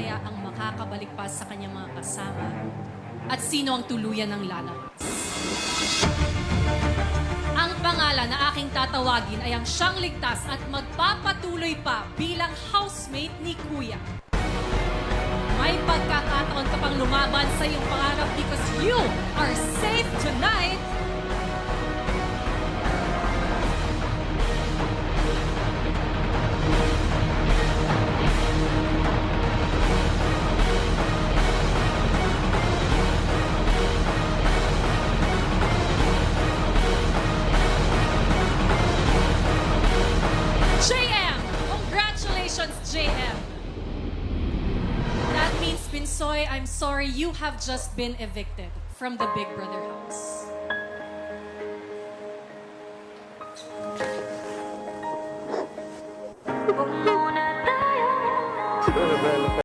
kaya ang makakabalik pa sa kanyang mga kasama? At sino ang tuluyan ng lalabas? Ang pangalan na aking tatawagin ay ang siyang ligtas at magpapatuloy pa bilang housemate ni Kuya. May pagkakataon ka pang lumaban sa iyong pangarap because you are safe tonight. JM! Congratulations, JM! That means, Binsoy, I'm sorry, you have just been evicted from the Big Brother house.